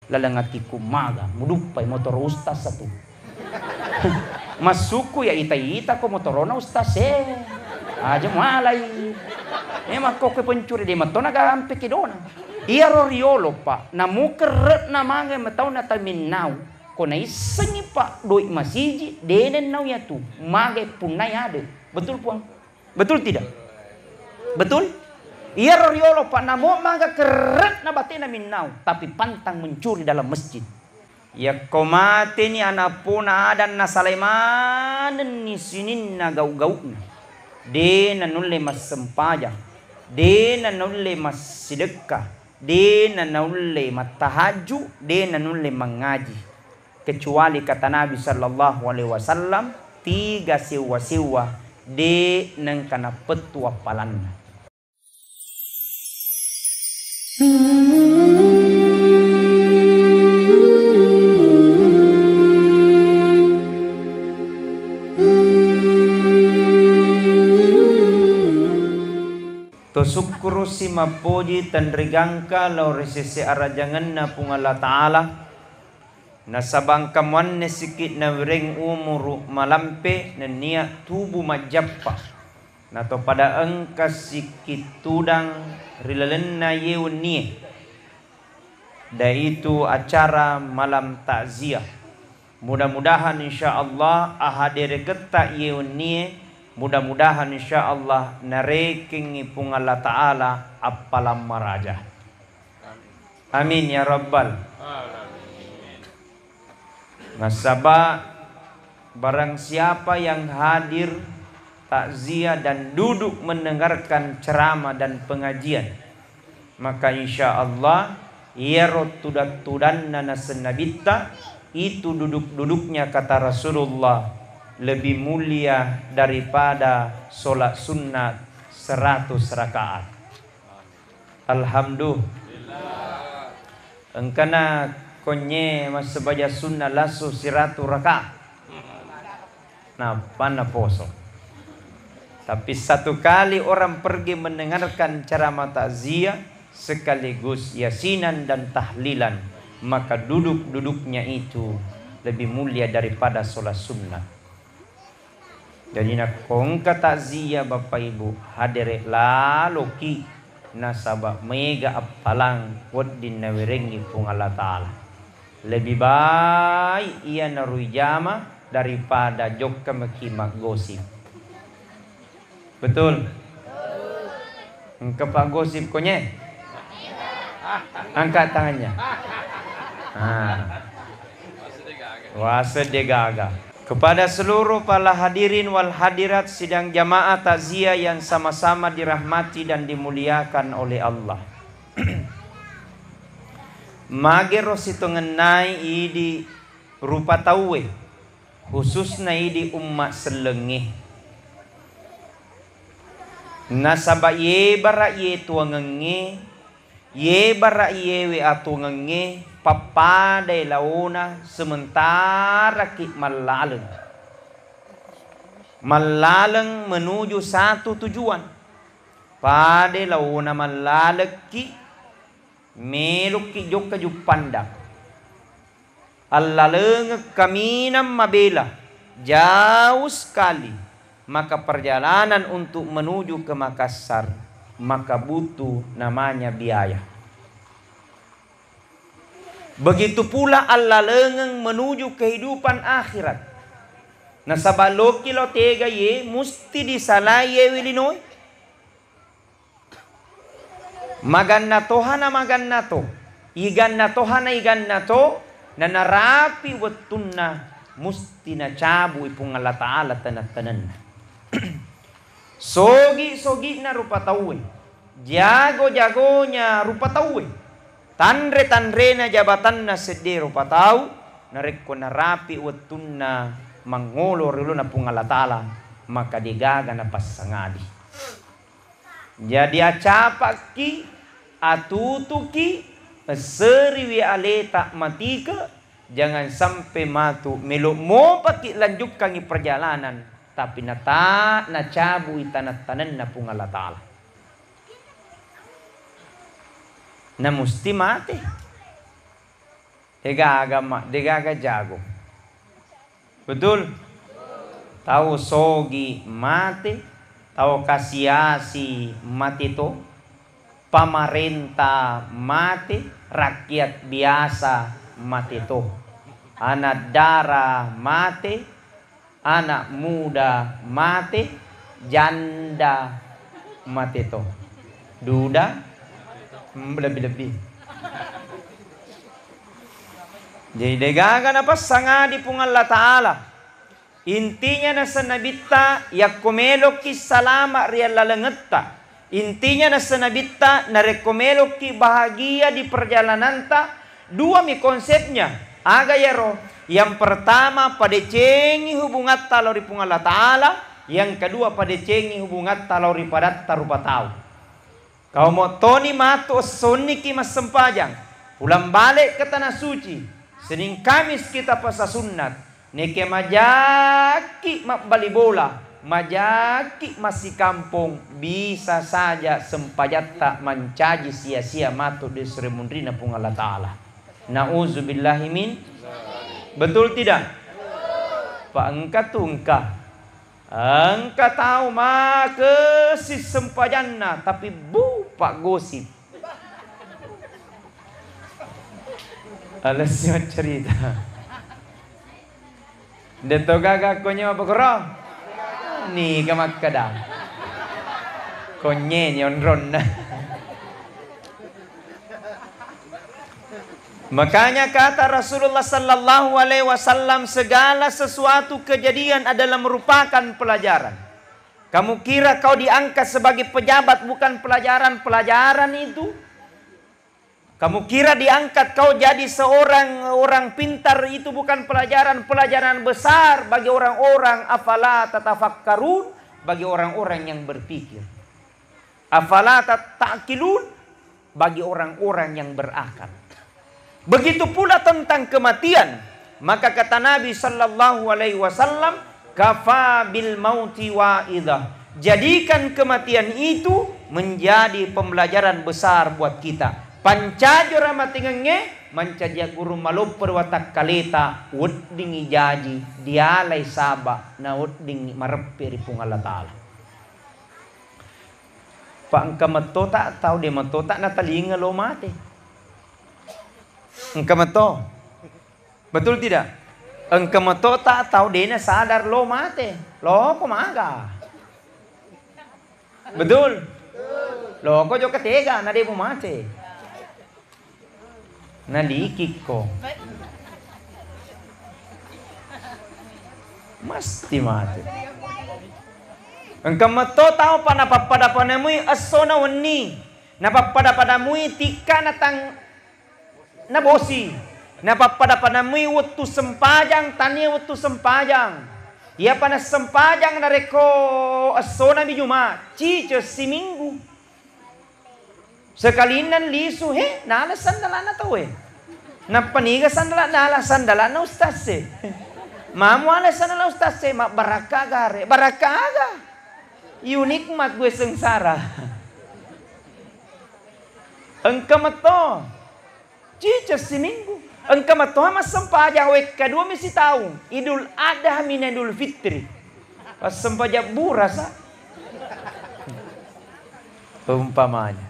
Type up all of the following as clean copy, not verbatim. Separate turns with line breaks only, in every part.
lalangati kumaga mudupai motor ustaz satu. Masuku ya ita ko motorona ustaz aja malai. Memang kok ke pencuri di matona gampe kedona. Ia roriolo pak, namu keret namanya matau na taminau. Kona isengi pak doi masiji denen nau ya tu mage punai ada. Betul puang? Betul tidak? Betul? Ia roriolo pak namu maga keret na batena minau tapi pantang mencuri dalam masjid. Ya komate ni anak puna ada na Salaiman ni sinin na gau-gauna. De na nulle mas sempajang. De na nulle mas sedekah. De na nulle matahaju. De na nulle mengaji. Kecuali kata Nabi sallallahu alaihi wasallam 3 siwa-siwa de nang kana petua palanna. Tosukuru si mapoji tandrigangka lau resese arajangan na pung Allah Ta'ala nasabang kamuan na sikit na wireng umuru malampe na niya tubu majappa na to pada engka sikit tudang rilalen na yeun niye da itu acara malam takziah. Mudah-mudahan insyaallah ahadere geta yeun niye, mudah-mudahan insyaallah nareking ipung Allah Ta'ala apalam maraja. Amin ya rabbal. Nasaba barang siapa yang hadir takziah dan duduk mendengarkan ceramah dan pengajian, maka insyaallah ia rotudan nasenabita itu duduk-duduknya kata Rasulullah lebih mulia daripada solat sunnah 100 rakaat. Alhamdulillah. Engkana konye mas sebaja sunnah lasu 100 rakaat. Nah, pana poso. Tapi satu kali orang pergi mendengarkan ceramah takziah sekaligus yasinan dan tahlilan, maka duduk-duduknya itu lebih mulia daripada solat sunnah. Jadi nak kongka takziah Bapak Ibu hadere laloki nasabah mega apalang waddin nawirengi pung Allah Ta'ala. Lebih baik ia narui jama daripada jokka mekimak gosip. Betul? Kepak gosip konye? Angkat tangannya. Wase degaga. Kepada seluruh para hadirin wal hadirat sidang jamaah takziah yang sama-sama dirahmati dan dimuliakan oleh Allah. Magero sito ngenai idi rupa tauwe khususnya idi umat selengih. Nasaba ye bara ye tuangenge ye bara ye we atungenge papadai launa sementara ki malaleng menuju satu tujuan. Pade launa malaleki meluki jokka jupanda allaleng kaminam mabela jauh sekali. Maka perjalanan untuk menuju ke Makassar maka butuh namanya biaya. Begitu pula Allah lengeng menuju kehidupan akhirat. Nasabalo kilo tega ye musti disalai ye wilinoy. Maganna tohana maganna to. Iganna tohana iganna to. Nanarapi wetunna musti na cabu ipung Allah Ta'ala tanat-tanan. Sogi na rupa tauwe, jago-jagonya rupa tauwe, tandre na jabatan na sede rupa tau, nareko na rapi wetunna mangolor ulo na pungala Ta'ala, maka digaga na pasangadi. Jadi acapak ki, atutu ki, seriwi aleta matika, jangan sampai matu melu mo paki lanjutkan perjalanan. Tapi nata na cabu itanat-tanan na pung Allah Ta'ala. Na musti mati. Degaga mak, degaga jago. Betul? Tahu sogi mati, tahu kasiasi mati to, pamarentah mati, rakyat biasa mati to. Anak darah mati, anak muda mati, janda mati to. Duda lebih-lebih. Jadi degagan apa sanga di pung Allah Ta'ala. Intinya nasa nabita yakumelok ki salama riya lalangetta. Intinya nasa nabita narekomelok ki bahagia di perjalananta. Dua mi konsepnya. Aga yaro, yang pertama pada cengi hubungan talori pung Allah Ta'ala, yang kedua pada cengi hubungan talori padat tarupa tahu. Kau mau toni matu sonni ki mas sempajang, pulang balik ke tanah suci, Senin Kamis kita pasa sunat, neke majaki mak bali bola, majaki masih kampung, bisa saja sempajat tak mencaji sia-sia matu di seremundrina pung Allah Ta'ala. Na'udzubillahi min. Betul tidak? Pak engka tu engka tahu maka si sempajanna tapi bu pak gosip. Alasnya cerita. Deto gaga konya apa korong? Ni kamak kadang. Konye nyonron. Makanya kata Rasulullah sallallahu alaihi wasallam, segala sesuatu kejadian adalah merupakan pelajaran. Kamu kira kau diangkat sebagai pejabat bukan pelajaran itu? Kamu kira diangkat kau jadi seorang orang pintar itu bukan pelajaran besar bagi orang-orang afala tatafakkarun, bagi orang-orang yang berpikir. Afala ta'qilun, bagi orang-orang yang berakal. Begitu pula tentang kematian. Maka kata Nabi sallallahu alaihi wasallam, kafa bil mauti wa'idhah. Jadikan kematian itu menjadi pembelajaran besar buat kita. Pancajo ramatingenge mancaja guru malupur watak kaleta uddingi jaji dialai saba na uddingi mareppi ripung Allah Ta'ala. Pak engka metota tahu de metota na talinga lo mati. Engkau meto, betul tidak? Engkau meto tak tahu dia sadar lo mati, lo kumaga, betul? Lo kau juga tega, nade mu mati, nalikik ko, mesti mati. Engkau meto tahu panapada panamui asona wani, napapada mui tika natang nabosi, napapada panamui waktu sempajang tani waktu sempajang. Ia panas sempajang nareko asona di Jumat, cice si minggu. Sekalinan lisu nala sandalana tahu napaniga nala sandalana ustaz mamu ala sandalana ustaz mak barakaga. Unik mat gue sengsara. Engkau meto cica si minggu. Engkau matoha mas sempajang wek kedua misi tahu. Idul Adha min Idul Fitri. Pas sempajang burasa. Umpamanya.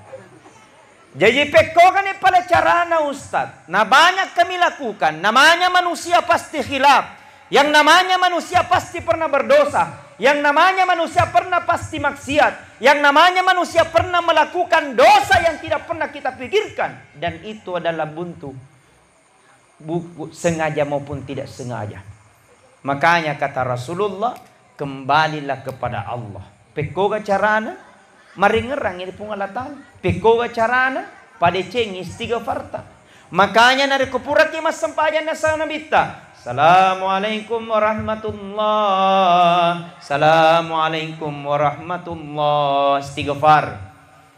Jadi pekokan ni pada carana Ustaz. Nah banyak kami lakukan. Namanya manusia pasti khilaf. Yang namanya manusia pasti pernah berdosa. Yang namanya manusia pernah pasti maksiat. Yang namanya manusia pernah melakukan dosa yang tidak pernah kita pikirkan. Dan itu adalah buntu. Sengaja maupun tidak sengaja. Makanya kata Rasulullah, kembalilah kepada Allah. Pekoga carana, maringerang ini pungalatan. Pekoga carana, pada cengi istighfarta. Makanya nari kupura kimas sempajan nasa nabita. Assalamualaikum warahmatullah. Assalamualaikum warahmatullah. Istighfar.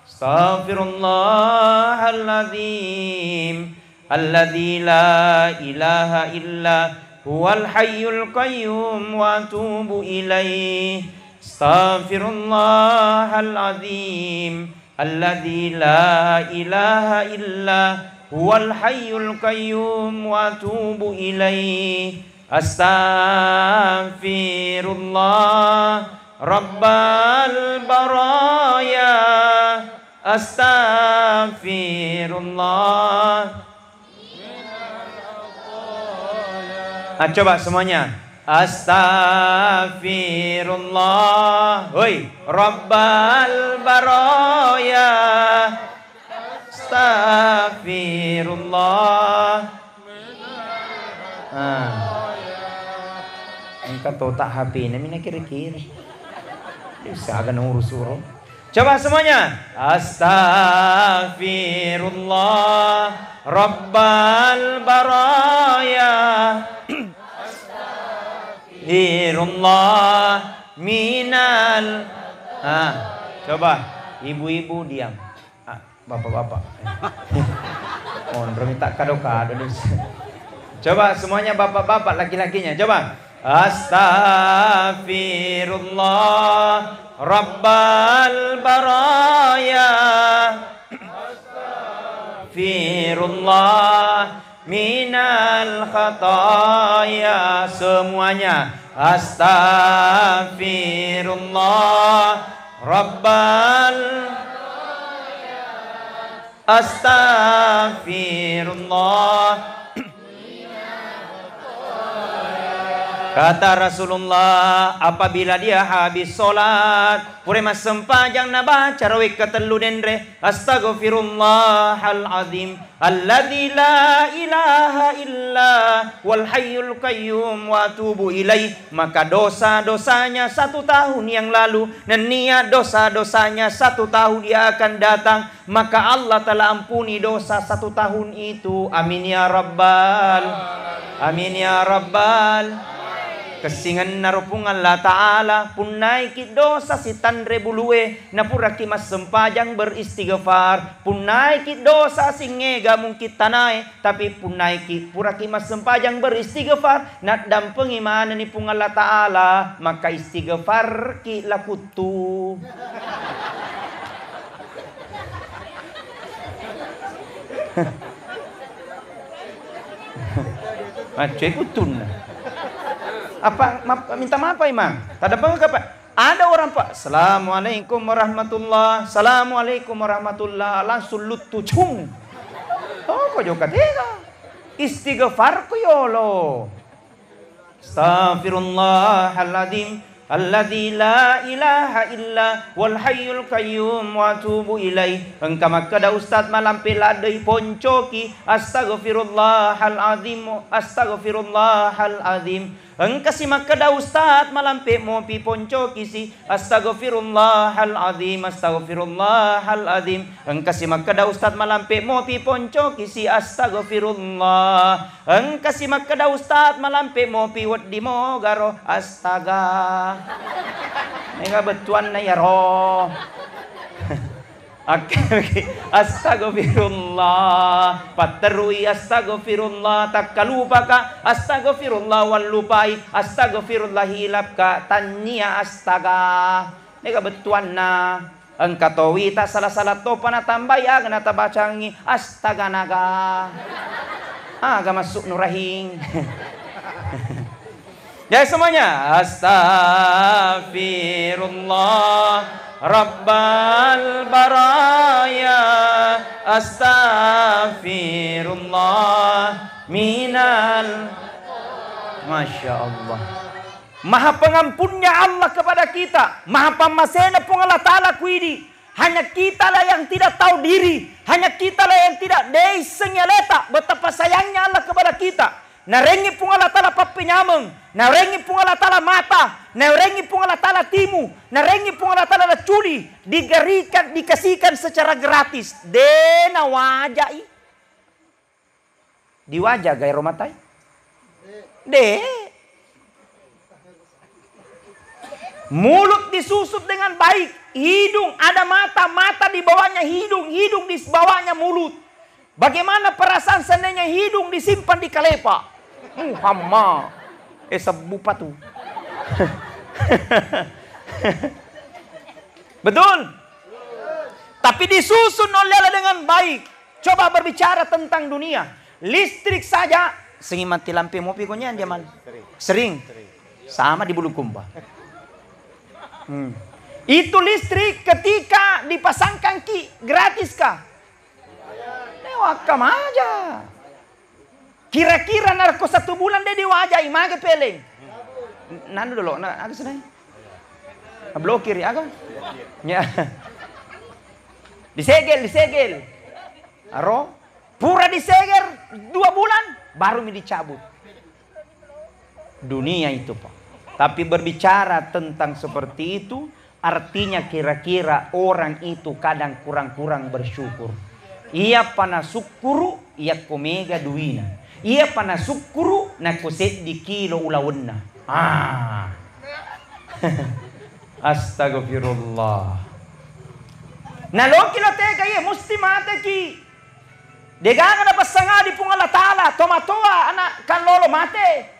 Astaghfirullahaladzim alladzi la ilaha illa huwal hayyul qayyum wa atubu ilaih. Astaghfirullahaladzim alladzi la ilaha illa huwal hayyul qayyum wa atubu ilaih. Astaghfirullah rabbal baraya. Astaghfirullah. Coba semuanya. Astaghfirullah. Hoi, rabbal baraya. Astaghfirullah. Engkau tahu tak HP ini mina kiri-kiri. Bisa agak urus-urus. Coba semuanya. Astaghfirullah rabbal baraya. Astaghfirullah minal. Coba ibu-ibu diam. Bapak-bapak. Ondro minta kado-kado. Coba semuanya bapak-bapak laki-lakinya. Coba. Astaghfirullah rabbal baraya. Astaghfirullah minal khataya. Semuanya. Astaghfirullah rabbal. Astaghfirullah. Kata Rasulullah, apabila dia habis solat, purema sempajang na baca rawik ketelu dendre, astaghfirullahal azim, alladzi la ilaha illa wal hayyul qayyum wa atubu ilaih. Maka dosa-dosanya 1 tahun yang lalu dan niat dosa-dosanya 1 tahun dia akan datang, maka Allah telah ampuni dosa 1 tahun itu. Amin ya rabbal. Amin ya rabbal. Kesingan narupung Allah Ta'ala punai ki dosa si tandre bulue na pura ki mas sempajang beristighfar. Punai ki dosa si ngega mungkin tanai tapi punai ki pura ki mas sempajang beristighfar na dampengi mana ni pung Allah Ta'ala, maka istighfar ki lakutu. Macam kutun. Apa minta maaf Pak Imam? Tada apa? Ada orang Pak, Assalamualaikum warahmatullah, Assalamualaikum warahmatullah, langsung lutu cung. Oh, kau juga tega. Istighfar ku yolo. Astaghfirullahaladzim, alladzi la ilaha illa wal hayyul qayyum wa atubu ilaih. Engkau makada ustaz malam peladai poncoki. Astaghfirullahal azim, astaghfirullahal azim. Engkau si makada ustaz malam pe mopi poncoki si. Astaghfirullahal azim, astaghfirullahal azim. Engkau si makada ustaz malam pe mopi poncoki si. Astaghfirullah. Engkau si makada ustaz malam pe mopi wadi mo garo. Astaga. Nega betuan na yaro. Astaghfirullah. Paterui astaghfirullah. Tak kalupa ka. Astaghfirullah wal lupai. Astaghfirullah hilap ka. Tanya astaga. Nega betuan na. Engkau tahu tak salah-salah to panatambay aga natabacangi. Astaga naga. Aga masuk nurahing. Ya semuanya. Astaghfirullah rabbal baraya. Astaghfirullah minal. Masya Allah. Maha pengampunnya Allah kepada kita. Maha pemasena pun Allah Ta'ala kuidi. Hanya kita lah yang tidak tahu diri. Hanya kita lah yang tidak desengeleta. Betapa sayangnya Allah kepada kita. Narengi pun Allah Ta'ala papinyameng. Narengi pun Allah Ta'ala mata. Narengi pun Allah Ta'ala timu. Narengi pun Allah Ta'ala curi. Digerikan, dikasihkan secara gratis. Dena wajai. Di wajah gaya romatai. Mulut disusut dengan baik. Hidung ada mata. Mata di bawahnya hidung. Hidung di bawahnya mulut. Bagaimana perasaan seandainya hidung disimpan di kalepa? Hama. Sebupa tuh. Betul? Tapi disusun oleh Allah dengan baik. Coba berbicara tentang dunia. Listrik saja. Sering mati lampu mopi konya dia mal. Sering. Sama di Bulukumba. Itu listrik ketika dipasangkan gratis kah? Lewakam aja. Kira-kira narko 1 bulan dia diwajai mage peleng. Nandu dulu, agak senang. Blokir ya agak. Ya. Disegel. Aro, pura disegel 2 bulan baru dicabut. Dunia itu, Pak. Tapi berbicara tentang seperti itu, artinya kira-kira orang itu kadang kurang-kurang bersyukur. Ia pana sukuru, ia komega duina. Ia pana sukuru, na kuset di kilo ulawenna. Astagfirullah. Naloki la teka ye musti mate ki. Degaga na pasanga di pungala ta'ala, tomatoa anak kan lolo mate.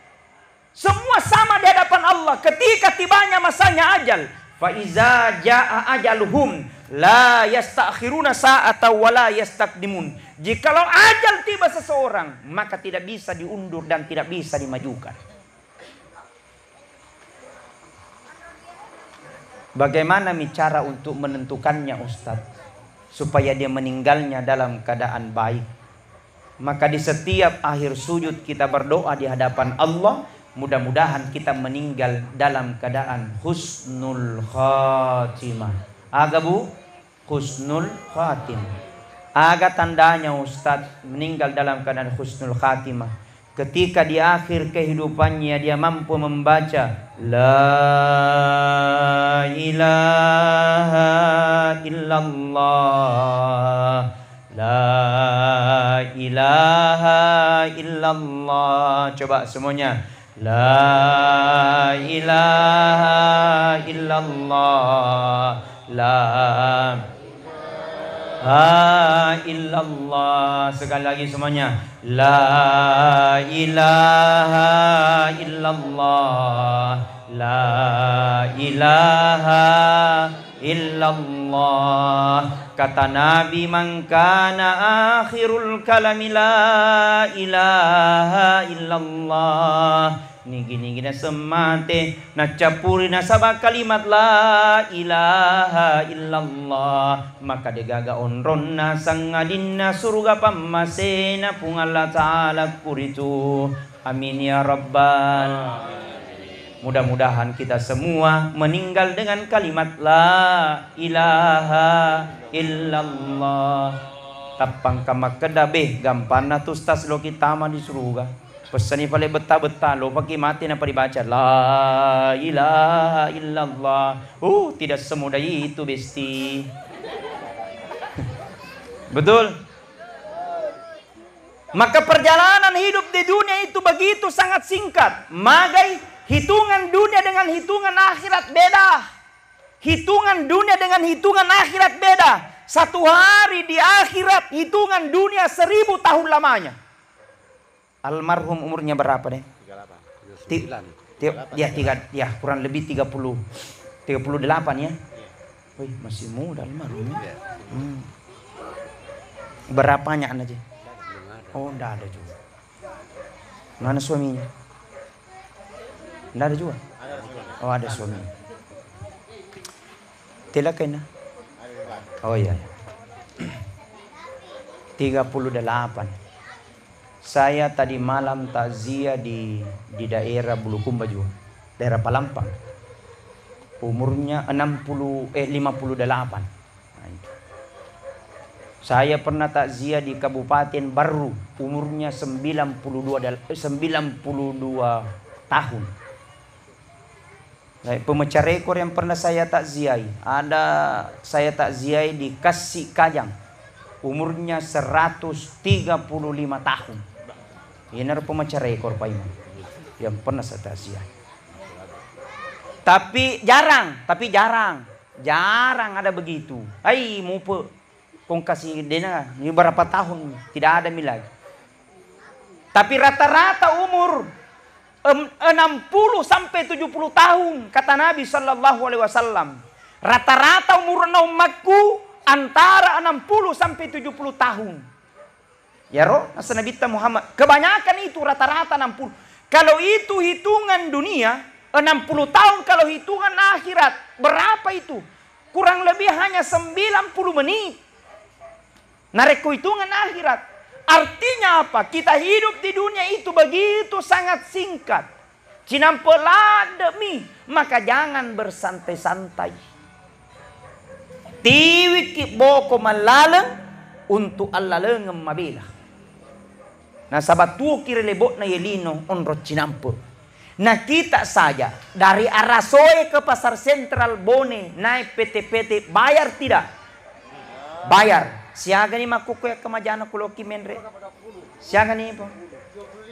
Semua sama di hadapan Allah ketika tibanya masanya ajal. Fa iza jaa ajaluhum la yastakhiruna sa'ata wa la yastaqdimun. Jikalau ajal tiba seseorang, maka tidak bisa diundur dan tidak bisa dimajukan. Bagaimana cara untuk menentukannya, Ustaz? Supaya dia meninggalnya dalam keadaan baik. Maka di setiap akhir sujud kita berdoa di hadapan Allah, mudah-mudahan kita meninggal dalam keadaan husnul khatimah. Aga Bu? Husnul khatimah. Aga tandanya Ustaz meninggal dalam keadaan husnul khatimah. Ketika di akhir kehidupannya dia mampu membaca La ilaha illallah, La ilaha illallah. Coba semuanya. La ilaha illallah, La illallah. Sekali lagi semuanya. La ilaha illallah, La ilaha illallah. Kata Nabi, man kana akhirul kalami la ilaha illallah. Nigi na semate na capuri na sabak kalimat la ilaha illallah, maka degaga onron na sangadin na surga pamasena pungalla ta'ala kuritu. Amin ya rabbal. Mudah-mudahan kita semua meninggal dengan kalimat la ilaha illallah. Tapang kamak kedabe gampana tustas lo kita mah di surga. Pesani pale betah-betah lo pakai mati napa dibaca la ilaha illallah. Tidak semudah itu besti. Betul? Maka perjalanan hidup di dunia itu begitu sangat singkat. Magai hitungan dunia dengan hitungan akhirat beda. Hitungan dunia dengan hitungan akhirat beda. 1 hari di akhirat hitungan dunia 1000 tahun lamanya. Almarhum umurnya berapa deh? 38. Ya, kurang lebih 38 ya. Wih, masih muda almarhum. Berapanya aja? Oh, enggak ada juga. Mana suaminya? Enggak ada juga. Oh, ada suaminya. Tidak kena. Oh iya. 38. Saya tadi malam takziah di daerah Bulukumba juga, daerah Palampang. Umurnya 58. Nah, itu. Saya pernah takziah di Kabupaten Baru, umurnya 92 tahun. Pemecah rekor yang pernah saya takziahi, saya takziahi di Kasih Kajang, umurnya 135 tahun. Ini adalah pemecah rekor Pak Imam yang pernah saya takziah. Tapi jarang ada begitu. Mupo kong kasih dena ini berapa tahun tidak ada lagi. Tapi rata-rata umur 60 sampai 70 tahun kata Nabi sallallahu alaihi wasallam. Rata-rata umur naumaku antara 60 sampai 70 tahun. Ya roh, nasa Nabi Muhammad. Kebanyakan itu rata-rata 60. Kalau itu hitungan dunia, 60 tahun. Kalau hitungan akhirat, berapa itu? Kurang lebih hanya 90 menit. Nareko hitungan akhirat. Artinya apa? Kita hidup di dunia itu begitu sangat singkat. Cinampelademi, maka jangan bersantai-santai. Tiwiki boko malaleng untuk Allah lengem mabila. Nah sabat tuo kira lebok na yelino onro cinampe. Nah kita saja dari Arasoe ke Pasar Sentral Bone naik PT-PT bayar tidak? Bayar. Siaga ni makuku ya kemajana kuloki menre. Siaga ni po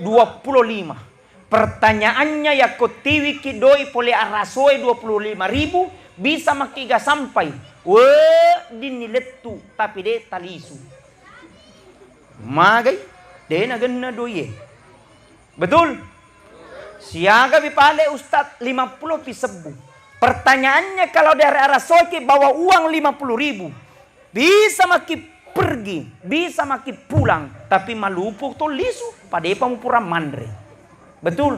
25. Pertanyaannya ya kotiwi kidoi pole Arasoe 25.000 bisa makiga sampai. Diniletu tapi de talisu. Magay de na ganna doye. Betul? Siaga bipale Ustad 50 pisebu. Pertanyaannya kalau dari Arasoe bawa uang 50.000. Bisa maki pergi, bisa maki pulang, tapi malupuk to lisu, pada depa mu pura mandre. Betul?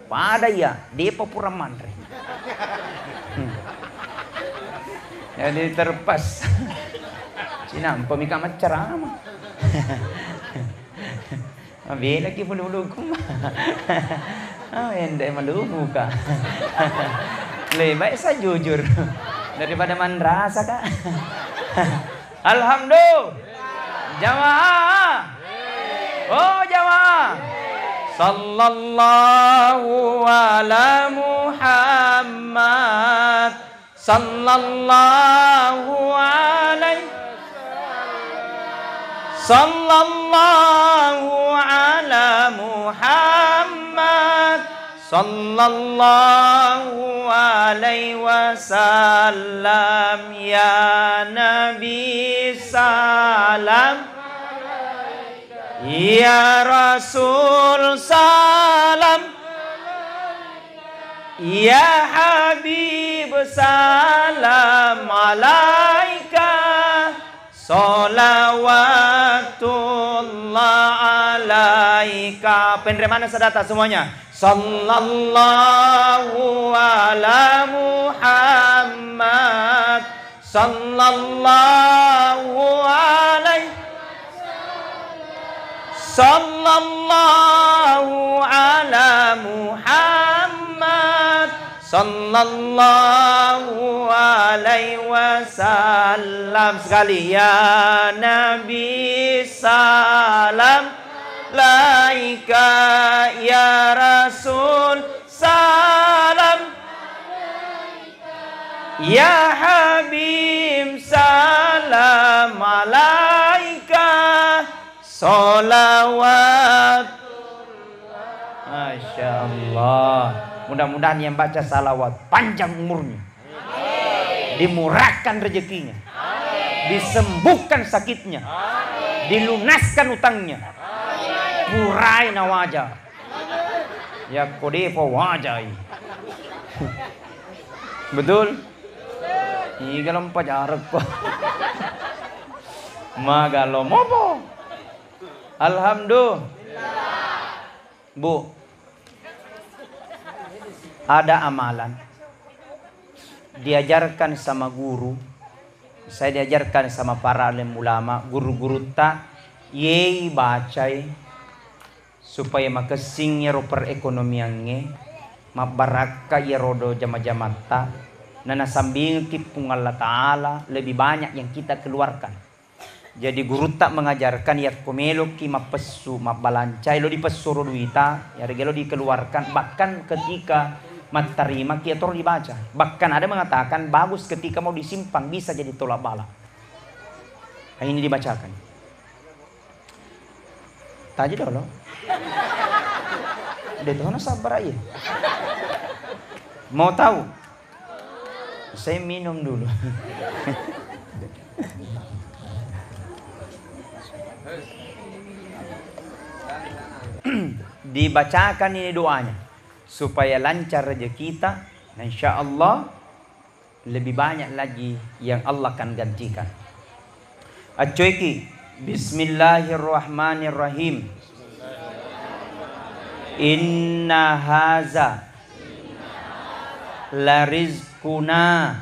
Pada ya, depa pura mandre. Jadi terpas. Sinampa mika macarama. Abela ki pululukum. Ende malumu ka. Lebih saya jujur daripada mandrasa kak. Alhamdulillah. Jamaah. Oh jamaah. Sallallahu ala Muhammad. Sallallahu alaihi. Sallallahu ala Muhammad. Sallallahu alaihi wasallam. Ya Nabi salam, ya Rasul salam, ya Habib salam alaika. Salawatullah alaika. Penerimaan sedata semuanya. Sallallahu ala Muhammad. Sallallahu alaihi. Sallallahu ala Muhammad. Sallallahu alaihi wasallam. Sekali ya Nabi salam laika, ya Rasul salam, ya Habib salam alaika. Salawat. Masya Allah. Mudah-mudahan yang baca salawat panjang umurnya, dimurahkan rezekinya, disembuhkan sakitnya, dilunaskan utangnya, purai na wajah, ya kodepo wajah. Betul? Igalam pajarag ko. Magalo mo po. Alhamdulillah. Bu, ada amalan diajarkan sama guru. Saya diajarkan sama para alim ulama, guru-guru tak yei bacai supaya makasing yero perekonomiannya mabaraka yerodo jama-jamata na nasambing kipung Allah Ta'ala lebih banyak yang kita keluarkan. Jadi guru tak mengajarkan ya komelo ki mapesu mabalancai lo dipesuro duita ya regelo dikeluarkan, bahkan ketika matarima ki atau dibaca, bahkan ada mengatakan bagus ketika mau disimpan bisa jadi tolak bala. Nah, ini dibacakan. Tadi dulu. Detono sabar aja. Mau tahu? Saya minum dulu. Dibacakan ini doanya supaya lancar rezeki kita. Nah, insya Allah lebih banyak lagi yang Allah akan gantikan. Acoiki Bismillahirrahmanirrahim. Inna haza la rizquna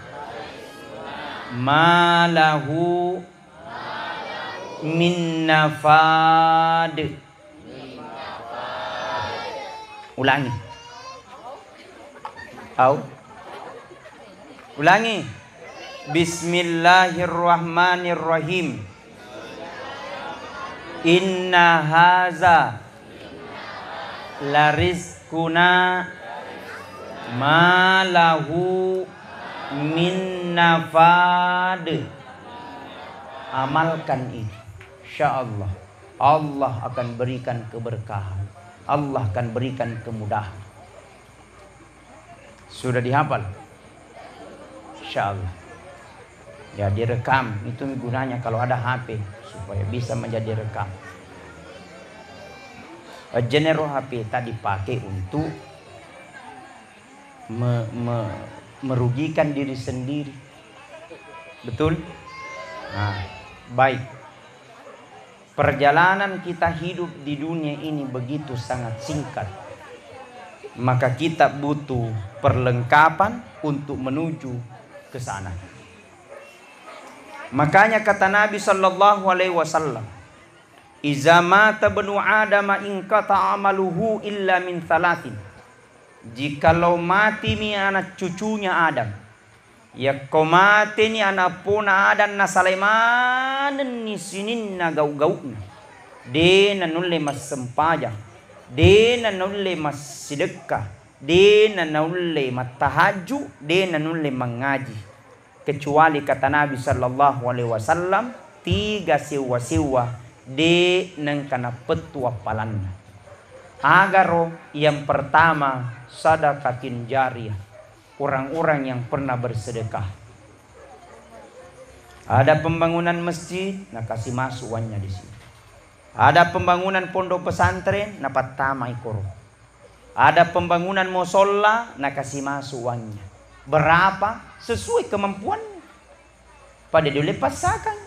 ma lahu min nafad. Ulangi. Ulangi. Bismillahirrahmanirrahim. Inna haza la rizquna ma lahu min nafad. Amalkan ini, insyaallah Allah akan berikan keberkahan, Allah akan berikan kemudahan. Sudah dihafal? Insyaallah. Ya, direkam. Itu gunanya kalau ada HP, supaya bisa menjadi rekam. General HP tadi pakai untuk merugikan diri sendiri. Betul? Nah, baik. Perjalanan kita hidup di dunia ini begitu sangat singkat. Maka kita butuh perlengkapan untuk menuju ke sana. Makanya kata Nabi sallallahu alaihi wasallam, "Iza mata banu Adam in qata amaluhu illa min thalathin." Jikalau mati ni anak cucunya Adam, ya kau mati ni anak puna Adam na Salaiman ni sinin na gau-gauna. De na nulle mas sempajang, de na nulle mas sedekah, de na nulle matahaju, de na nulle mengaji. Kecuali kata Nabi sallallahu alaihi wasallam, 3 siwa-siwa de nang kana petua palanna. Agaro yang pertama sadaqatin jariyah, orang-orang yang pernah bersedekah. Ada pembangunan masjid, nak kasih masuk uangnya di sini. Ada pembangunan pondok pesantren, nak patama ikoro. Ada pembangunan musola, nak kasih masuk uangnya. Berapa? Sesuai kemampuannya. Pada dulu pasakan.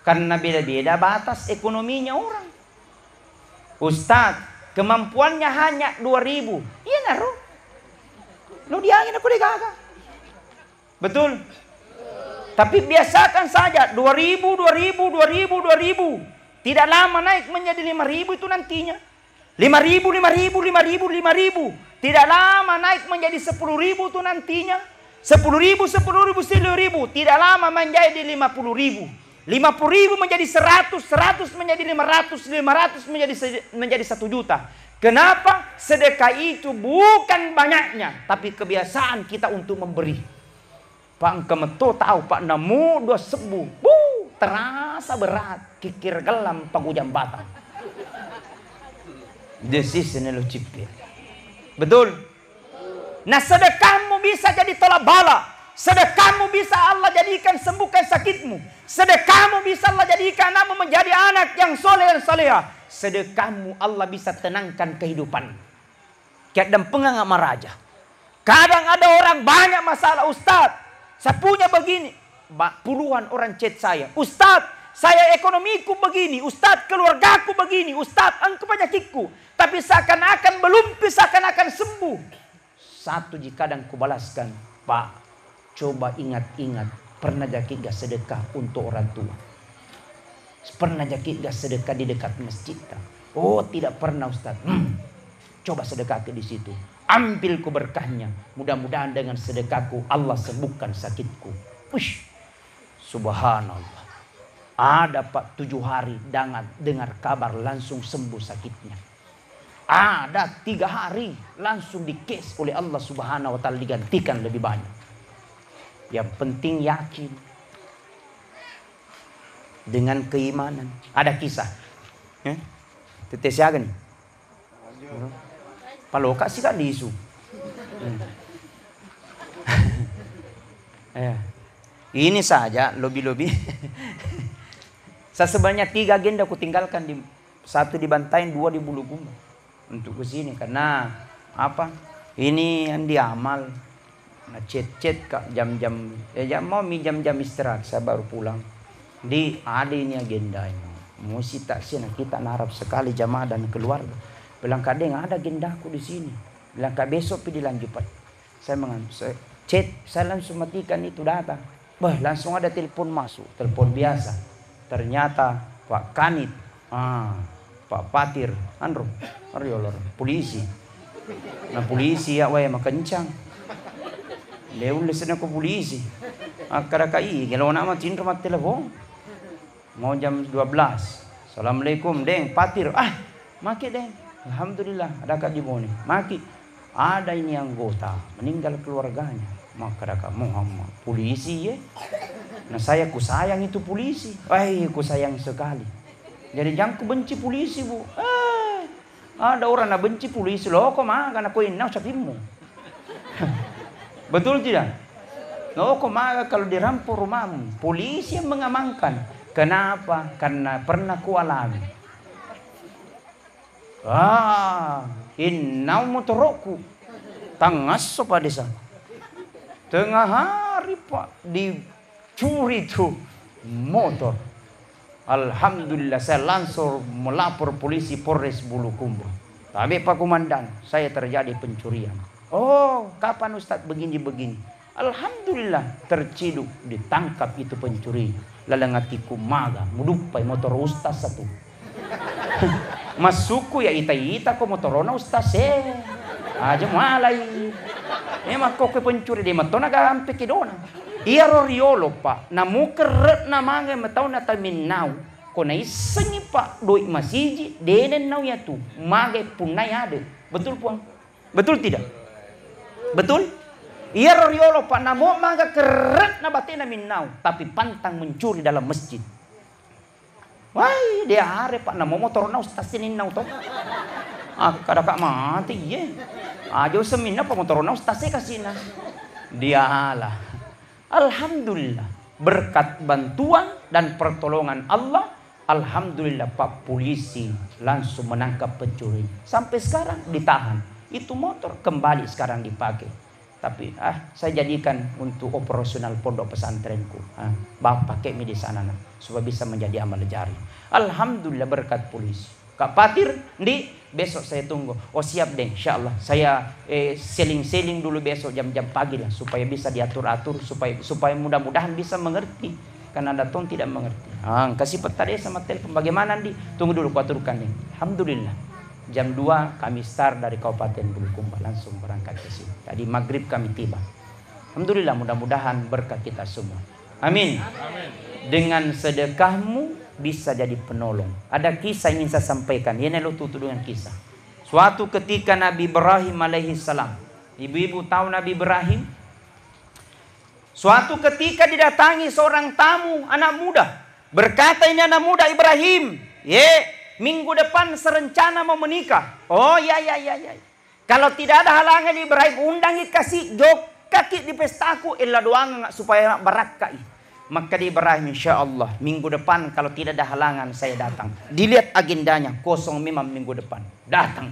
Karena beda-beda batas ekonominya orang. Ustaz, kemampuannya hanya 2.000. Iya naruh. Lo diangin aku digaga. Betul? Tapi biasakan saja 2.000, 2.000, 2.000, 2.000. Tidak lama naik menjadi 5.000 itu nantinya. 5.000, 5.000, 5.000, 5.000. Tidak lama naik menjadi 10.000 itu nantinya. 10.000, 10.000, 10.000. Tidak lama menjadi 50.000. 50.000 menjadi 100, 100 menjadi 500, 500 menjadi 1 juta. Kenapa? Sedekah itu bukan banyaknya, tapi kebiasaan kita untuk memberi. Pak kemeto tahu Pak namu 2 sebu. Terasa berat, kikir gelam pagu jambatan. Desisnya lo cipir. Betul? Nah, sedekahmu bisa jadi tolak bala. Sedekahmu bisa Allah jadikan sembuhkan sakitmu. Sedekahmu bisa Allah jadikan kamu menjadi anak yang soleh dan salehah. Sedekahmu Allah bisa tenangkan kehidupan. Kayak dempengang sama raja. Kadang ada orang banyak masalah, Ustaz. Saya punya begini. Puluhan orang chat saya. Ustaz, saya ekonomiku begini. Ustaz, keluargaku begini. Ustaz, engkau penyakitku. Tapi seakan-akan belum seakan-akan sembuh. Satu jika kadang kubalaskan, Pak, coba ingat-ingat. Pernah jakit gak sedekah untuk orang tua? Pernah jakit gak sedekah di dekat masjid? Oh, tidak pernah Ustaz. Coba sedekah ke di situ. Ambil keberkahnya. Mudah-mudahan dengan sedekahku Allah sembuhkan sakitku. Ush, subhanallah. Ada Pak 7 hari dengar kabar langsung sembuh sakitnya. Ada 3 hari langsung dikes oleh Allah subhanahu wa ta'ala, digantikan lebih banyak. Yang penting yakin dengan keimanan. Ada kisah. Tetes ya kan? Paloka sih kan diisu. Ini saja lobby-lobby. Saya sebenarnya 3 agenda aku tinggalkan, 1 di Bantaeng, 2 di Bulukumba untuk ke sini karena apa? Ini yang diamal. Nah, chat kak jam-jam istirahat saya baru pulang. Di ada ini agendanya. Mesti tak sih kita narap sekali jamaah dan keluarga. Bilang kadang ada agendaku di sini. Bilang kak besok pergi dilanjut Pak. Saya chat, saya langsung matikan itu datang. Bah, langsung ada telepon masuk, telepon biasa. Ternyata Pak Kanit, Pak Patir, Andro, polisi. Nah polisi ya, wah kencang. Dia udah sana ke polisi. Akar kai, kalau nama cinta mat telepon. Mau jam 12. Assalamualaikum, Deng, Patir. Maki Deng. Alhamdulillah, ada kak di Bone. Maki. Ada ini anggota meninggal keluarganya. Maka ada kak Muhammad. Polisi ya. Nah saya kusayang itu polisi. Kusayang sekali. Jadi jangan ku benci polisi bu. Ada orang nak benci polisi loh. Kok makan aku ini sapimu. Betul tidak? Loh kok makan kalau dirampok rumahmu. Polisi yang mengamankan. Kenapa? Karena pernah ku alami. Innau motorku tangas sopa desa. Tengah hari Pak dicuri tuh motor. Alhamdulillah saya langsung melapor polisi Polres Bulukumba. Tapi Pak Komandan, saya terjadi pencurian. Oh, kapan Ustadz begini-begini? Alhamdulillah terciduk, ditangkap itu pencuri. Lalangatiku maga, mudupai motor Ustaz satu. Masuku ya ita ko motorona Ustaz aja malai. Emang kok pencuri di matona gampe kidona. Iya roriolo Pak, namu keret namanya matau na taminau. Kona isengi Pak doi masiji denen nau ya tu. Mage punai ada. Betul Puang? Betul tidak? Betul? Iya roriolo Pak, namu maga keret na batena minau, tapi pantang mencuri dalam masjid. Wah, dia hari Pak namu motor na Ustaz ini nau toh. Kada kak mati ye. Ajo semina pa motor na Ustaz kasina. Dia Allah. Alhamdulillah berkat bantuan dan pertolongan Allah, alhamdulillah Pak polisi langsung menangkap pencuri. Sampai sekarang ditahan. Itu motor kembali sekarang dipakai. Tapi saya jadikan untuk operasional pondok pesantrenku. Bapak pakai di sana supaya bisa menjadi amal jari. Alhamdulillah berkat polisi. Kak Patir, besok saya tunggu. Oh siap deh, insyaallah. Saya seling-seling dulu besok jam-jam pagi lah supaya bisa diatur-atur supaya mudah-mudahan bisa mengerti. Karena ada ton tidak mengerti. Kasih peta deh sama telepon. Bagaimana Tunggu dulu kuaturkan nih. Alhamdulillah. Jam 2 kami start dari Kabupaten Bulukumba langsung berangkat ke sini. Tadi maghrib kami tiba. Alhamdulillah mudah-mudahan berkat kita semua. Amin. Dengan sedekahmu bisa jadi penolong. Ada kisah yang ingin saya sampaikan. Ini lo tutup dengan kisah. Suatu ketika Nabi Ibrahim alaihissalam. Ibu-ibu tahu Nabi Ibrahim? Suatu ketika didatangi seorang tamu anak muda. Berkata ini anak muda Ibrahim. Minggu depan serencana mau menikah. Oh ya. Kalau tidak ada halangan Ibrahim undangi kasih jok kaki di pestaku illa doang supaya barakai. Maka di Ibrahim insyaallah minggu depan kalau tidak ada halangan saya datang. Dilihat agendanya kosong memang minggu depan. Datang.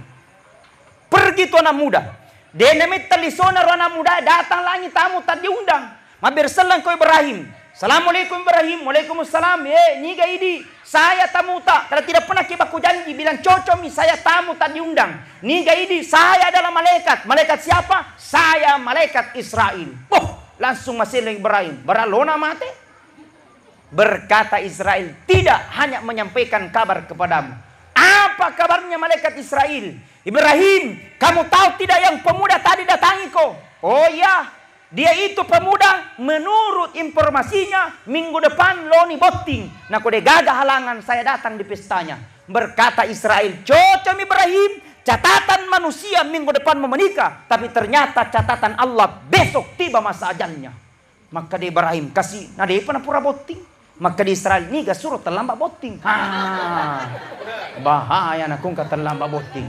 Pergi tuh anak muda. Denemit telisona anak muda datang lagi tamu tak diundang. Mabir selang ko Ibrahim. Assalamualaikum Ibrahim. Waalaikumsalam. Niga idi. Saya tamu tak. Kalau tidak pernah kibaku janji. Bilang cocomi. Saya tamu tak diundang. Niga idi. Saya adalah malaikat. Malaikat siapa? Saya malaikat Israel. Langsung masih Ibrahim. Beralona mati. Berkata Israel. Tidak hanya menyampaikan kabar kepadamu. Apa kabarnya malaikat Israel? Ibrahim. Kamu tahu tidak yang pemuda tadi datangi kau? Oh ya. Dia itu pemuda menurut informasinya minggu depan loni botting. Nah kode gagah halangan saya datang di pestanya. Berkata Israel, cocok Ibrahim, catatan manusia minggu depan mau menikah. Tapi ternyata catatan Allah besok tiba masa ajalnya. Maka di Ibrahim kasih, nah dia pernah pura botting. Maka di Israel, ini gak suruh terlambat botting. Bahaya nak kung terlambat botting.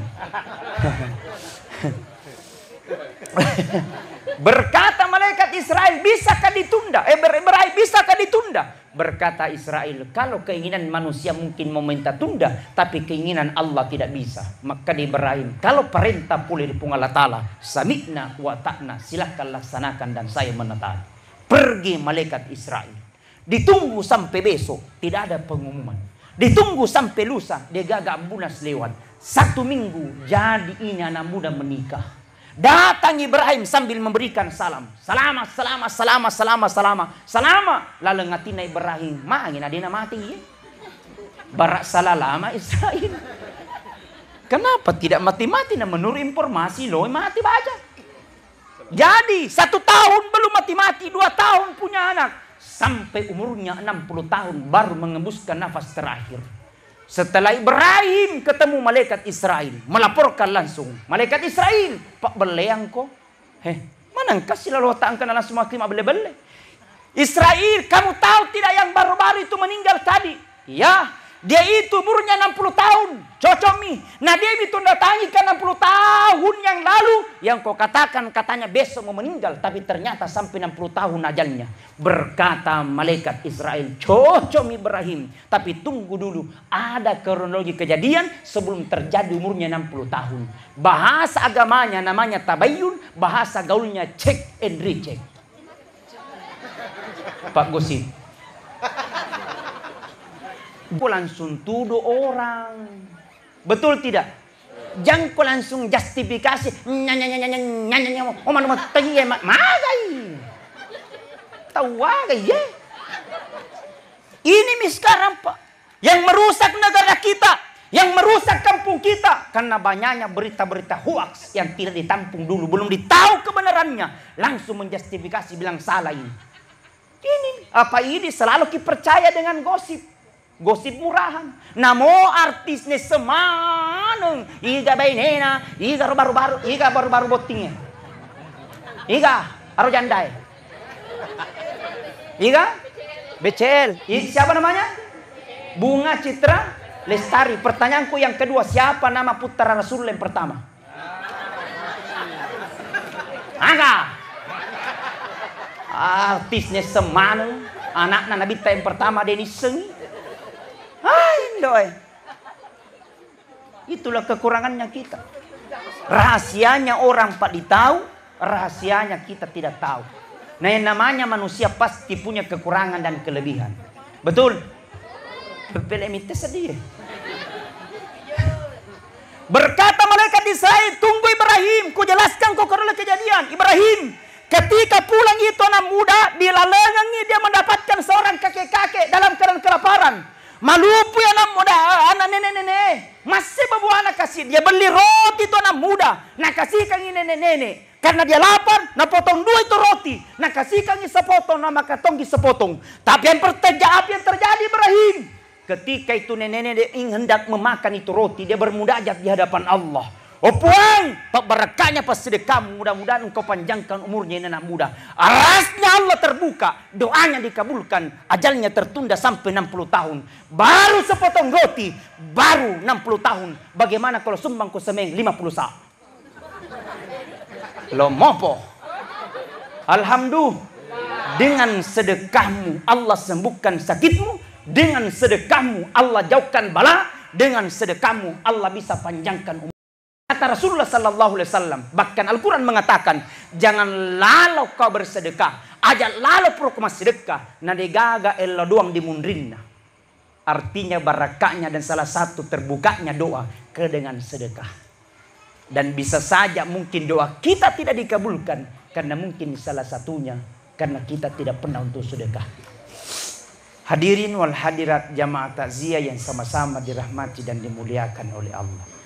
Berkata malaikat Israel, bisakah ditunda? Ibrahim, bisakah ditunda? Berkata Israel, kalau keinginan manusia mungkin meminta tunda, tapi keinginan Allah tidak bisa. Maka di Ibrahim, kalau perintah pulih di Allah Ta'ala, sami'na wa ta'na, silahkan laksanakan dan saya menetaati. Pergi malaikat Israel. Ditunggu sampai besok, tidak ada pengumuman. Ditunggu sampai lusa, dia gagak bunas lewat. 1 minggu, jadi ini anak muda menikah. Datang Ibrahim sambil memberikan salam. Salama, salama, salama, salama, salama, salama. Lalu ngatina Ibrahim, mangin adina mati. Barak salah lama Israel. Kenapa tidak mati-mati? Nah, menurut informasi loh mati baca. Jadi 1 tahun belum mati-mati, 2 tahun punya anak. Sampai umurnya 60 tahun baru mengembuskan nafas terakhir. Setelah Ibrahim ketemu malaikat Israel, melaporkan langsung. Malaikat Israel, Pak beleang kok. Mana kasih lalu ta'angkan langsung makin bele-bele. Israel, kamu tahu tidak yang baru-baru itu meninggal tadi? Ya, dia itu umurnya 60 tahun. Cocok mi. Nah dia itu datangi ke 60 tahun yang lalu. Yang kau katakan katanya besok mau meninggal. Tapi ternyata sampai 60 tahun ajalnya. Berkata malaikat Israel, cocok Ibrahim. Tapi tunggu dulu. Ada kronologi kejadian sebelum terjadi umurnya 60 tahun. Bahasa agamanya namanya tabayyun. Bahasa gaulnya check and recheck. Pak Gosip. Kau langsung tuduh orang. Betul tidak? Jangan kau langsung justifikasi. Tahu ya. Ini sekarang Pak. Yang merusak negara kita. Yang merusak kampung kita. Karena banyaknya berita-berita hoax yang tidak ditampung dulu. Belum ditahu kebenarannya. Langsung menjustifikasi bilang salah ini. Ini selalu percaya dengan gosip. Gosip murahan. Namo artisnya semaneng. Iga bainena. Iga baru-baru botingnya. Iga aro jandai. Iga Becel. Siapa namanya? Bunga Citra Lestari. Pertanyaanku yang kedua, siapa nama putra Rasul yang pertama? Angga. Artisnya semaneng. Anaknya Nabi yang pertama Denis Sengi. Doi. Itulah kekurangannya kita. Rahasianya orang Pak ditahu, rahasianya kita tidak tahu. Nah yang namanya manusia pasti punya kekurangan dan kelebihan. Betul? Pelemite sedih. Berkata malaikat Israel, tunggu Ibrahim, ku jelaskan kau kronologi kejadian. Ibrahim, ketika pulang itu anak muda, di lalengannya dia mendapatkan seorang kakek-kakek dalam keadaan kelaparan. Malupu anak muda, anak nenek-nenek. Masih bawa anak kasih. Dia beli roti itu anak muda. Nah kasihkan ini nenek-nenek. Karena dia lapar, nah potong 2 itu roti. Nah kasihkan ini sepotong, nah maka tonggi sepotong. Tapi yang terjadi Ibrahim. Ketika itu nenek-nenek hendak memakan itu roti. Dia bermunajat di hadapan Allah. Oh puang, berakanya pas sedekahmu, mudah-mudahan engkau panjangkan umurnya ini anak muda. Arasnya Allah terbuka, doanya dikabulkan, ajalnya tertunda sampai 60 tahun. Baru sepotong roti, baru 60 tahun. Bagaimana kalau sumbang ku semeng 50 sa? Lo mopo. Alhamdulillah, dengan sedekahmu Allah sembuhkan sakitmu, dengan sedekahmu Allah jauhkan bala, dengan sedekahmu Allah bisa panjangkan umur. Kata Rasulullah sallallahu alaihi wasallam, bahkan Al-Qur'an mengatakan, jangan lalu kau bersedekah, aja lalu proklamasi sedekah, nadegaga ella doang dimundrinna. Artinya barakahnya dan salah satu terbukanya doa ke dengan sedekah. Dan bisa saja mungkin doa kita tidak dikabulkan karena mungkin salah satunya karena kita tidak pernah untuk sedekah. Hadirin wal hadirat jamaah takziah yang sama-sama dirahmati dan dimuliakan oleh Allah.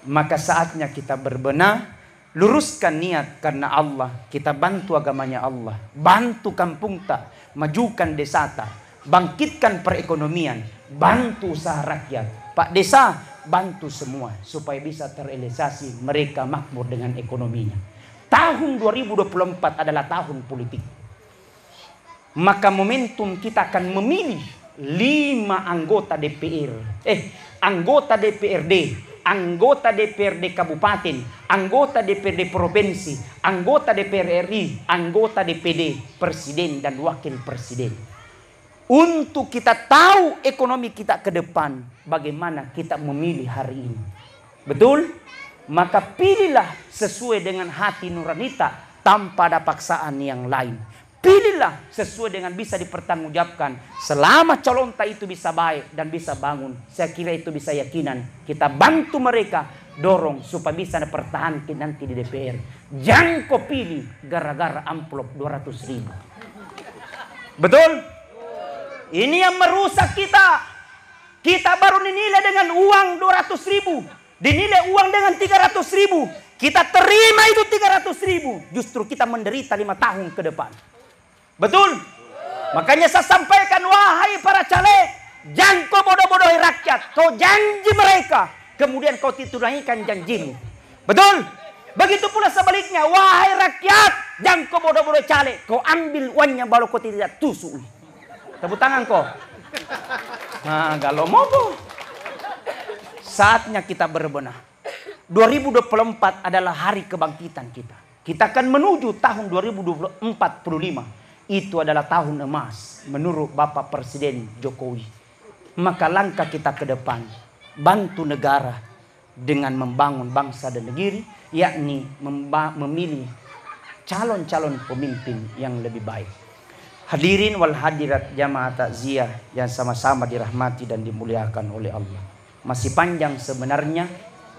Maka saatnya kita berbenah, luruskan niat karena Allah. Kita bantu agamanya Allah, bantu kampung tak, majukan desa tak, bangkitkan perekonomian, bantu usaha rakyat. Pak Desa, bantu semua supaya bisa terrealisasi mereka makmur dengan ekonominya. Tahun 2024 adalah tahun politik. Maka momentum kita akan memilih 5 anggota DPR, anggota DPRD, anggota DPRD Kabupaten, anggota DPRD Provinsi, anggota DPR RI, anggota DPD, Presiden dan Wakil Presiden. Untuk kita tahu ekonomi kita ke depan, bagaimana kita memilih hari ini. Betul? Maka pilihlah sesuai dengan hati nurani tanpa ada paksaan yang lain. Pilihlah sesuai dengan bisa dipertanggungjawabkan. Selama calon itu bisa baik dan bisa bangun, saya kira itu bisa yakinan. Kita bantu mereka, dorong supaya bisa dipertahankan nanti di DPR. Jangan kau pilih gara-gara amplop 200.000. Betul? Ini yang merusak kita. Kita baru dinilai dengan uang 200.000. Dinilai uang dengan 300.000. Kita terima itu 300.000. Justru kita menderita 5 tahun ke depan. Betul? Makanya saya sampaikan, wahai para caleg, jangan kau bodoh-bodohi rakyat. Kau janji mereka, kemudian kau tunaikan janjimu. Betul? Begitu pula sebaliknya, wahai rakyat, jangan kau bodoh-bodohi caleg. Kau ambil uangnya baru kau tidak tusuk. Tepuk tangan kau. Nah, kalau mau saatnya kita berbenah. 2024 adalah hari kebangkitan kita. Kita akan menuju tahun 2045. Itu adalah tahun emas menurut Bapak Presiden Jokowi. Maka langkah kita ke depan, bantu negara dengan membangun bangsa dan negeri, yakni memilih calon-calon pemimpin yang lebih baik. Hadirin wal hadirat jamaah takziah yang sama-sama dirahmati dan dimuliakan oleh Allah. Masih panjang sebenarnya,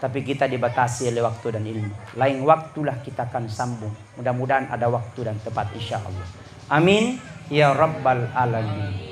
tapi kita dibatasi oleh waktu dan ilmu. Lain waktulah kita akan sambung. Mudah-mudahan ada waktu dan tepat insya Allah. Amin ya rabbal alamin.